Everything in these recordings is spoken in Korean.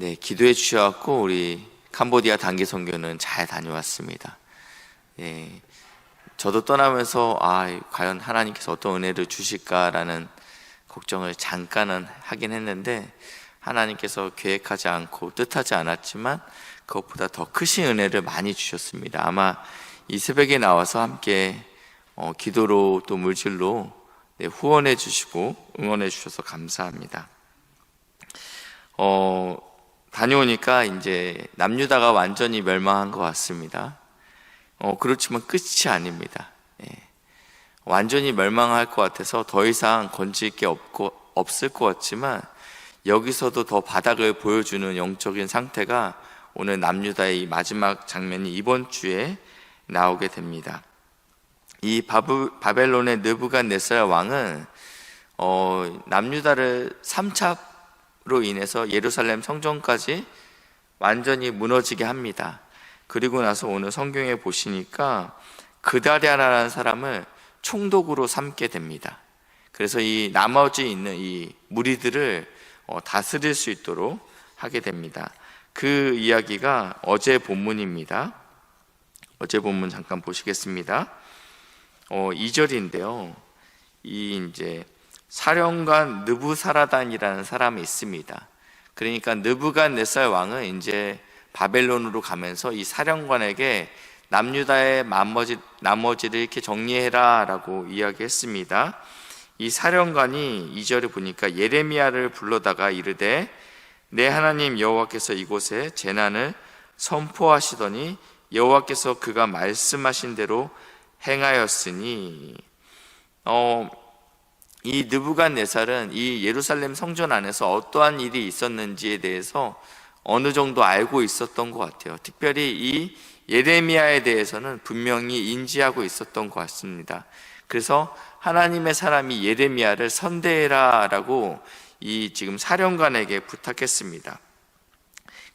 네, 기도해 주셔갖고 우리 캄보디아 단기 선교는 잘 다녀왔습니다. 예, 저도 떠나면서 과연 하나님께서 어떤 은혜를 주실까라는 걱정을 잠깐은 하긴 했는데, 하나님께서 계획하지 않고 뜻하지 않았지만 그것보다 더 크신 은혜를 많이 주셨습니다. 아마 이 새벽에 나와서 함께 기도로 또 물질로 후원해 주시고 응원해 주셔서 감사합니다. 다녀오니까 이제 남유다가 완전히 멸망한 것 같습니다. 그렇지만 끝이 아닙니다. 완전히 멸망할 것 같아서 더 이상 건질 게 없을 것 같지만, 여기서도 더 바닥을 보여주는 영적인 상태가 오늘 남유다의 이 마지막 장면이 이번 주에 나오게 됩니다. 이 바벨론의 느부갓네살 왕은 남유다를 3차로 인해서 예루살렘 성전까지 완전히 무너지게 합니다. 그리고 나서 오늘 성경에 보시니까 그다랴라는 사람을 총독으로 삼게 됩니다. 그래서 이 나머지 있는 이 무리들을 다스릴 수 있도록 하게 됩니다. 그 이야기가 어제 본문입니다. 어제 본문 잠깐 보시겠습니다. 2절인데요. 이제 사령관 느부사라단이라는 사람이 있습니다. 그러니까 느부갓네살 왕은 이제 바벨론으로 가면서 이 사령관에게 남유다의 나머지를 이렇게 정리해라 라고 이야기했습니다. 이 사령관이 2절에 보니까 예레미야를 불러다가 이르되 내 하나님 여호와께서 이곳에 재난을 선포하시더니 여호와께서 그가 말씀하신 대로 행하였으니, 이 느부갓네살은 이 예루살렘 성전 안에서 어떠한 일이 있었는지에 대해서 어느 정도 알고 있었던 것 같아요. 특별히 이 예레미야에 대해서는 분명히 인지하고 있었던 것 같습니다. 그래서 하나님의 사람이 예레미야를 선대해라 라고 이 지금 사령관에게 부탁했습니다.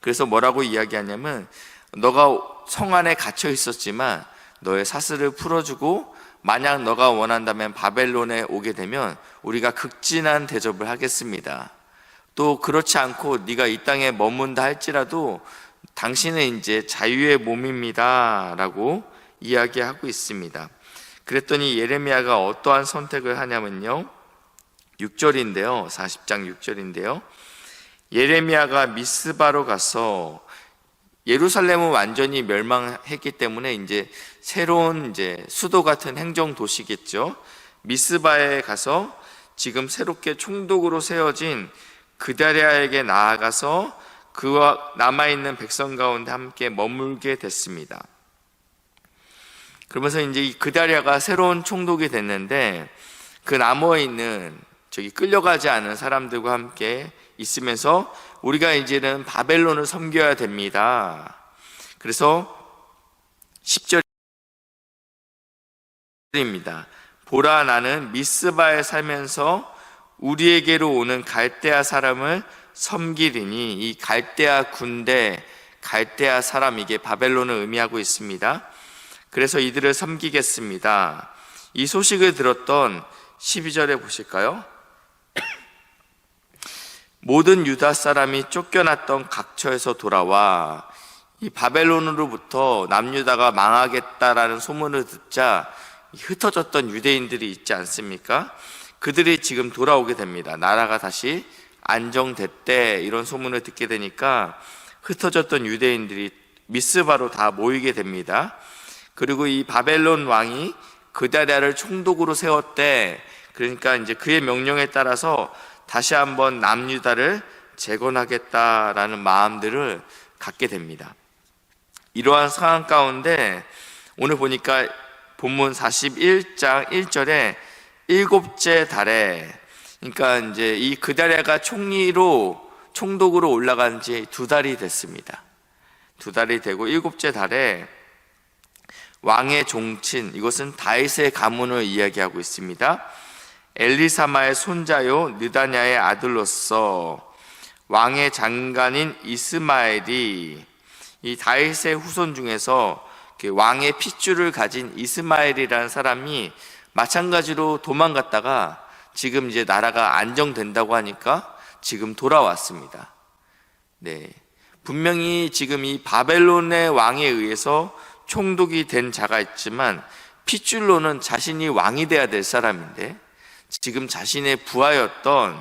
그래서 뭐라고 이야기하냐면, 너가 성 안에 갇혀 있었지만 너의 사슬을 풀어주고 만약 너가 원한다면 바벨론에 오게 되면 우리가 극진한 대접을 하겠습니다. 또 그렇지 않고 네가 이 땅에 머문다 할지라도 당신은 이제 자유의 몸입니다 라고 이야기하고 있습니다. 그랬더니 예레미야가 어떠한 선택을 하냐면요, 6절인데요 40장 6절인데요 예레미야가 미스바로 가서, 예루살렘은 완전히 멸망했기 때문에 이제 새로운 이제 수도 같은 행정 도시겠죠. 미스바에 가서 지금 새롭게 총독으로 세워진 그다랴에게 나아가서 그와 남아있는 백성 가운데 함께 머물게 됐습니다. 그러면서 이제 이 그다랴가 새로운 총독이 됐는데, 그 남아있는 끌려가지 않은 사람들과 함께 있으면서 우리가 이제는 바벨론을 섬겨야 됩니다. 그래서 10절입니다. 보라, 나는 미스바에 살면서 우리에게로 오는 갈대아 사람을 섬기리니, 이 갈대아 군대, 갈대아 사람, 이게 바벨론을 의미하고 있습니다. 그래서 이들을 섬기겠습니다. 이 소식을 들었던 12절에 보실까요? 모든 유다 사람이 쫓겨났던 각처에서 돌아와 이 바벨론으로부터 남유다가 망하겠다라는 소문을 듣자 흩어졌던 유대인들이 있지 않습니까? 그들이 지금 돌아오게 됩니다. 나라가 다시 안정됐대, 이런 소문을 듣게 되니까 흩어졌던 유대인들이 미스바로 다 모이게 됩니다. 그리고 이 바벨론 왕이 그다랴를 총독으로 세웠대. 그러니까 이제 그의 명령에 따라서 다시 한번 남유다를 재건하겠다라는 마음들을 갖게 됩니다. 이러한 상황 가운데 오늘 보니까 본문 41장 1절에 일곱째 달에, 그러니까 이제 이 그다랴가 총독으로 올라간 지 2달이 됐습니다. 2달이 되고 일곱째 달에 왕의 종친, 이것은 다윗의 가문을 이야기하고 있습니다. 엘리사마의 손자요 느다냐의 아들로서 왕의 장관인 이스마엘이, 이 다윗의 후손 중에서 왕의 핏줄을 가진 이스마엘이라는 사람이 마찬가지로 도망갔다가 지금 이제 나라가 안정된다고 하니까 지금 돌아왔습니다. 네, 분명히 지금 이 바벨론의 왕에 의해서 총독이 된 자가 있지만 핏줄로는 자신이 왕이 돼야 될 사람인데 지금 자신의 부하였던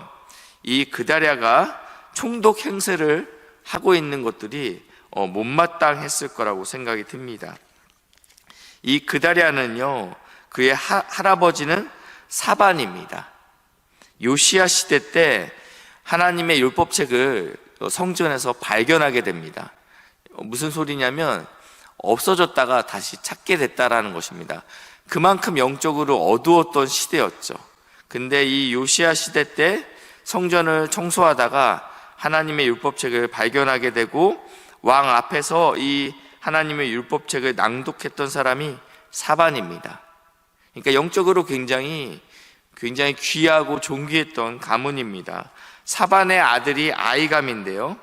이 그다랴가 총독 행세를 하고 있는 것들이 못마땅했을 거라고 생각이 듭니다. 이 그다랴는요, 그의 할아버지는 사반입니다. 요시야 시대 때 하나님의 율법책을 성전에서 발견하게 됩니다. 무슨 소리냐면 없어졌다가 다시 찾게 됐다라는 것입니다. 그만큼 영적으로 어두웠던 시대였죠. 근데 이 요시야 시대 때 성전을 청소하다가 하나님의 율법책을 발견하게 되고 왕 앞에서 이 하나님의 율법책을 낭독했던 사람이 사반입니다. 그러니까 영적으로 굉장히 귀하고 존귀했던 가문입니다. 사반의 아들이 아이감인데요,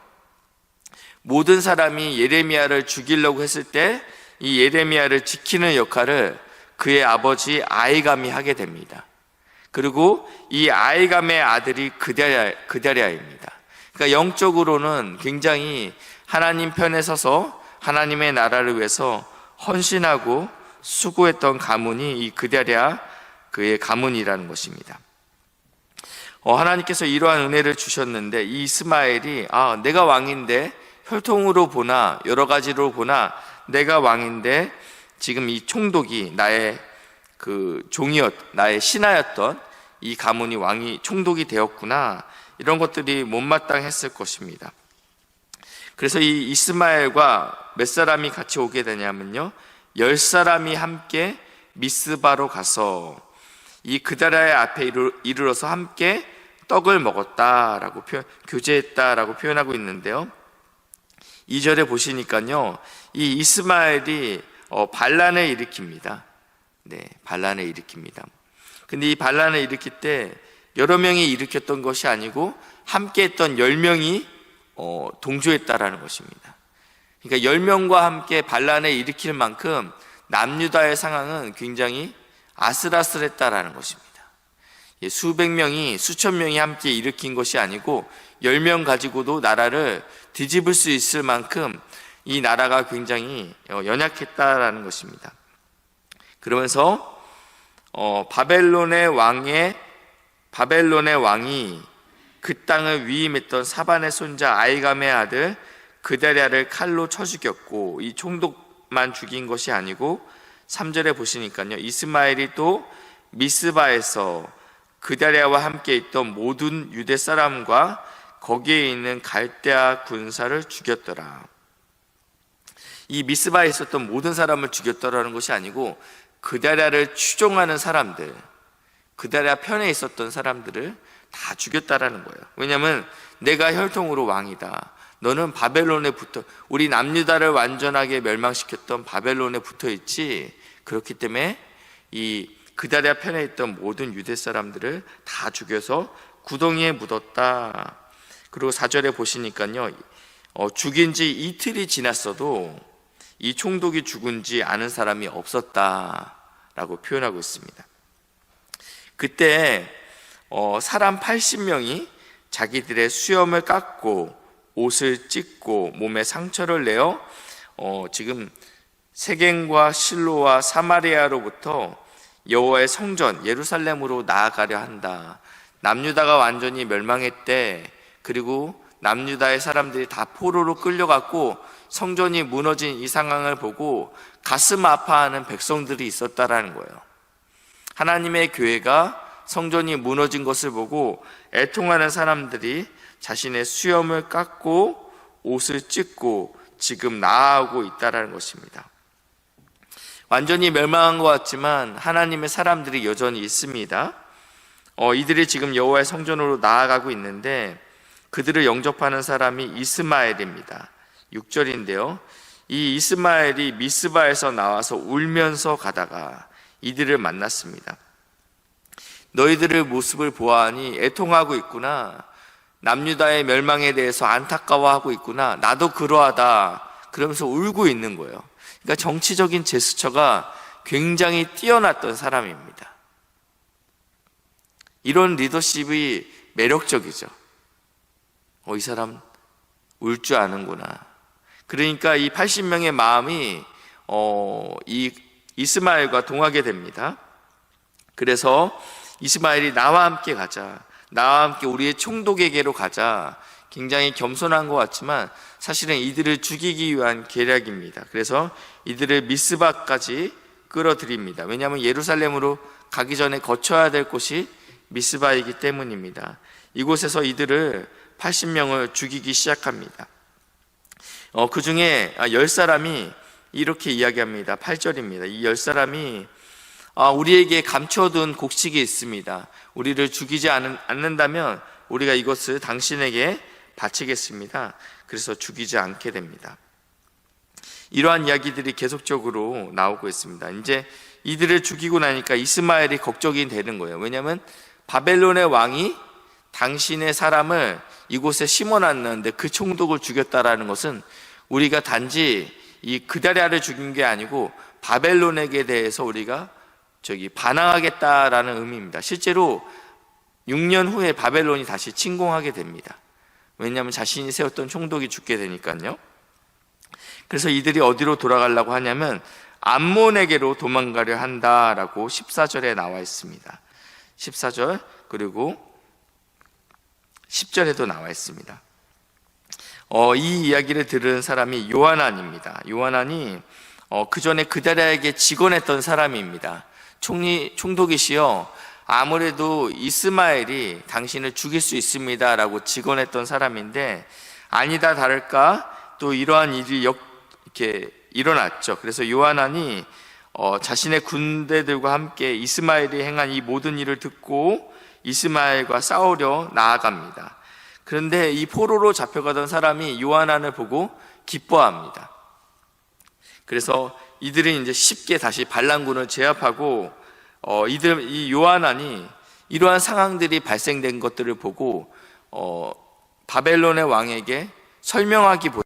모든 사람이 예레미야를 죽이려고 했을 때 이 예레미야를 지키는 역할을 그의 아버지 아이감이 하게 됩니다. 그리고 이 아이감의 아들이 그다랴입니다. 그러니까 영적으로는 굉장히 하나님 편에 서서 하나님의 나라를 위해서 헌신하고 수고했던 가문이 이 그다랴 그의 가문이라는 것입니다. 하나님께서 이러한 은혜를 주셨는데 이 이스마엘이 내가 왕인데, 혈통으로 보나 여러 가지로 보나 내가 왕인데 지금 이 총독이 나의 나의 신하였던 이 가문이 왕이 총독이 되었구나, 이런 것들이 못마땅했을 것입니다. 그래서 이 이스마엘과 몇 사람이 같이 오게 되냐면요, 10사람이 함께 미스바로 가서 이 그다랴의 앞에 이르러서 함께 떡을 먹었다라고 교제했다라고 표현하고 있는데요, 2절에 보시니까요, 이 이스마엘이 반란을 일으킵니다. 네, 반란을 일으킵니다. 근데 이 반란을 일으킬 때 여러 명이 일으켰던 것이 아니고 함께 했던 10명이 동조했다라는 것입니다. 그러니까 10명과 함께 반란을 일으킬 만큼 남유다의 상황은 굉장히 아슬아슬했다라는 것입니다. 수백 명이, 수천 명이 함께 일으킨 것이 아니고 10명 가지고도 나라를 뒤집을 수 있을 만큼 이 나라가 굉장히 연약했다라는 것입니다. 그러면서 바벨론의 왕이 그 땅을 위임했던 사반의 손자 아이감의 아들 그다랴를 칼로 쳐 죽였고, 이 총독만 죽인 것이 아니고 3절에 보시니까요, 이스마엘이 또 미스바에서 그다랴와 함께 있던 모든 유대 사람과 거기에 있는 갈대아 군사를 죽였더라. 이 미스바에 있었던 모든 사람을 죽였더라는 것이 아니고 그다랴를 추종하는 사람들, 그다랴 편에 있었던 사람들을 다 죽였다라는 거예요. 왜냐하면 내가 혈통으로 왕이다, 너는 바벨론에 우리 남유다를 완전하게 멸망시켰던 바벨론에 붙어있지, 그렇기 때문에 이 그다랴 편에 있던 모든 유대 사람들을 다 죽여서 구덩이에 묻었다. 그리고 4절에 보시니까요, 죽인 지 이틀이 지났어도 이 총독이 죽은지 아는 사람이 없었다라고 표현하고 있습니다. 그때 사람 80명이 자기들의 수염을 깎고 옷을 찢고 몸에 상처를 내어 지금 세겜과 실로와 사마리아로부터 여호와의 성전 예루살렘으로 나아가려 한다. 남유다가 완전히 멸망했대. 그리고 남유다의 사람들이 다 포로로 끌려갔고 성전이 무너진 이 상황을 보고 가슴 아파하는 백성들이 있었다라는 거예요. 하나님의 교회가 성전이 무너진 것을 보고 애통하는 사람들이 자신의 수염을 깎고 옷을 찢고 지금 나아오고 있다라는 것입니다. 완전히 멸망한 것 같지만 하나님의 사람들이 여전히 있습니다. 이들이 지금 여호와의 성전으로 나아가고 있는데 그들을 영접하는 사람이 이스마엘입니다. 6절인데요, 이 이스마엘이 미스바에서 나와서 울면서 가다가 이들을 만났습니다. 너희들의 모습을 보아하니 애통하고 있구나, 남유다의 멸망에 대해서 안타까워하고 있구나, 나도 그러하다, 그러면서 울고 있는 거예요. 그러니까 정치적인 제스처가 굉장히 뛰어났던 사람입니다. 이런 리더십이 매력적이죠. 이 사람 울 줄 아는구나. 그러니까 이 80명의 마음이 이 이스마엘과 동하게 됩니다. 그래서 이스마엘이 나와 함께 가자, 나와 함께 우리의 총독에게로 가자, 굉장히 겸손한 것 같지만 사실은 이들을 죽이기 위한 계략입니다. 그래서 이들을 미스바까지 끌어들입니다. 왜냐하면 예루살렘으로 가기 전에 거쳐야 될 곳이 미스바이기 때문입니다. 이곳에서 이들을 80명을 죽이기 시작합니다. 그 중에 10사람이 이렇게 이야기합니다. 8절입니다. 이 10사람이 우리에게 감춰둔 곡식이 있습니다. 우리를 죽이지 않는다면 우리가 이것을 당신에게 바치겠습니다. 그래서 죽이지 않게 됩니다. 이러한 이야기들이 계속적으로 나오고 있습니다. 이제 이들을 죽이고 나니까 이스마엘이 걱정이 되는 거예요. 왜냐하면 바벨론의 왕이 당신의 사람을 이곳에 심어놨는데 그 총독을 죽였다라는 것은 우리가 단지 이 그다랴를 죽인 게 아니고 바벨론에게 대해서 우리가 반항하겠다라는 의미입니다. 실제로 6년 후에 바벨론이 다시 침공하게 됩니다. 왜냐하면 자신이 세웠던 총독이 죽게 되니까요. 그래서 이들이 어디로 돌아가려고 하냐면 암몬에게로 도망가려 한다라고 14절에 나와 있습니다. 14절 그리고 10절에도 나와 있습니다. 이 이야기를 들은 사람이 요하난입니다. 요하난이 그 전에 그다랴에게 직언했던 사람입니다. 총독이시여, 아무래도 이스마엘이 당신을 죽일 수 있습니다 라고 직언했던 사람인데 아니다 다를까 또 이러한 일이 이렇게 일어났죠. 그래서 요하난이 자신의 군대들과 함께 이스마엘이 행한 이 모든 일을 듣고 이스마엘과 싸우려 나아갑니다. 그런데 이 포로로 잡혀가던 사람이 요하난을 보고 기뻐합니다. 그래서 이들은 이제 쉽게 다시 반란군을 제압하고 이 요하난이 이러한 상황들이 발생된 것들을 보고 바벨론의 왕에게 설명하기보다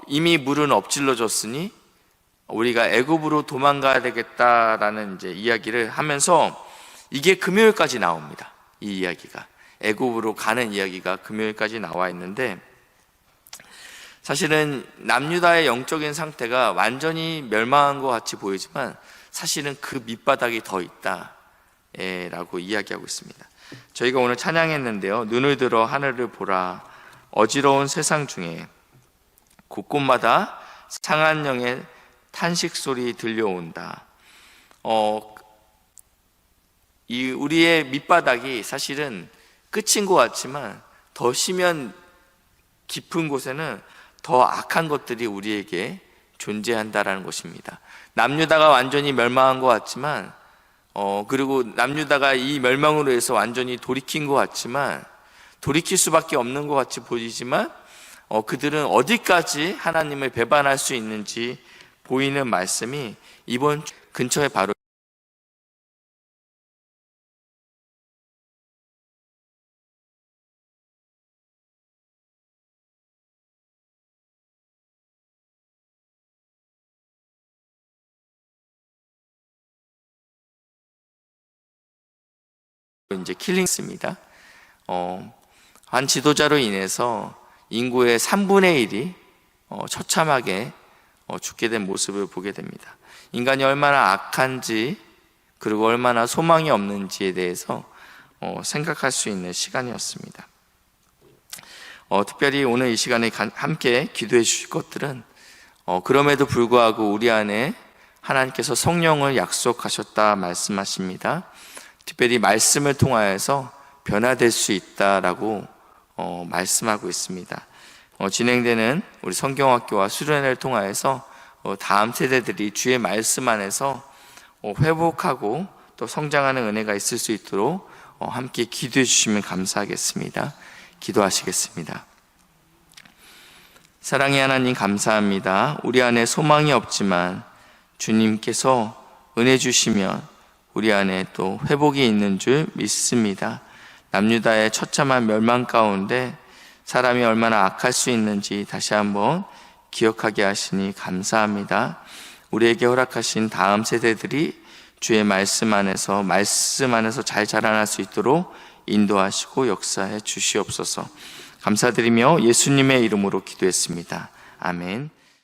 이미 물은 엎질러졌으니 우리가 애굽으로 도망가야 되겠다라는 이제 이야기를 하면서 이게 금요일까지 나옵니다. 이 이야기가 애굽으로 가는 이야기가 금요일까지 나와 있는데 사실은 남유다의 영적인 상태가 완전히 멸망한 것 같이 보이지만 사실은 그 밑바닥이 더 있다라고 이야기하고 있습니다. 저희가 오늘 찬양했는데요. 눈을 들어 하늘을 보라. 어지러운 세상 중에 곳곳마다 상한 영의 탄식 소리 들려온다. 이 우리의 밑바닥이 사실은 끝인 것 같지만 더 심연 깊은 곳에는 더 악한 것들이 우리에게 존재한다라는 것입니다. 남유다가 완전히 멸망한 것 같지만 그리고 남유다가 이 멸망으로 해서 완전히 돌이킨 것 같지만 돌이킬 수밖에 없는 것 같이 보이지만 그들은 어디까지 하나님을 배반할 수 있는지 보이는 말씀이 이번 근처에 바로 이제 킬링스입니다. 한 지도자로 인해서 인구의 3분의 1이 처참하게 죽게 된 모습을 보게 됩니다. 인간이 얼마나 악한지 그리고 얼마나 소망이 없는지에 대해서 생각할 수 있는 시간이었습니다. 특별히 오늘 이 시간에 함께 기도해 주실 것들은 그럼에도 불구하고 우리 안에 하나님께서 성령을 약속하셨다 말씀하십니다. 특별히 말씀을 통하여서 변화될 수 있다라고 말씀하고 있습니다. 진행되는 우리 성경학교와 수련회를 통하여서 다음 세대들이 주의 말씀 안에서 회복하고 또 성장하는 은혜가 있을 수 있도록 함께 기도해 주시면 감사하겠습니다. 기도하시겠습니다. 사랑의 하나님 감사합니다. 우리 안에 소망이 없지만 주님께서 은혜 주시면 우리 안에 또 회복이 있는 줄 믿습니다. 남유다의 처참한 멸망 가운데 사람이 얼마나 악할 수 있는지 다시 한번 기억하게 하시니 감사합니다. 우리에게 허락하신 다음 세대들이 주의 말씀 안에서 잘 자라날 수 있도록 인도하시고 역사해 주시옵소서. 감사드리며 예수님의 이름으로 기도했습니다. 아멘.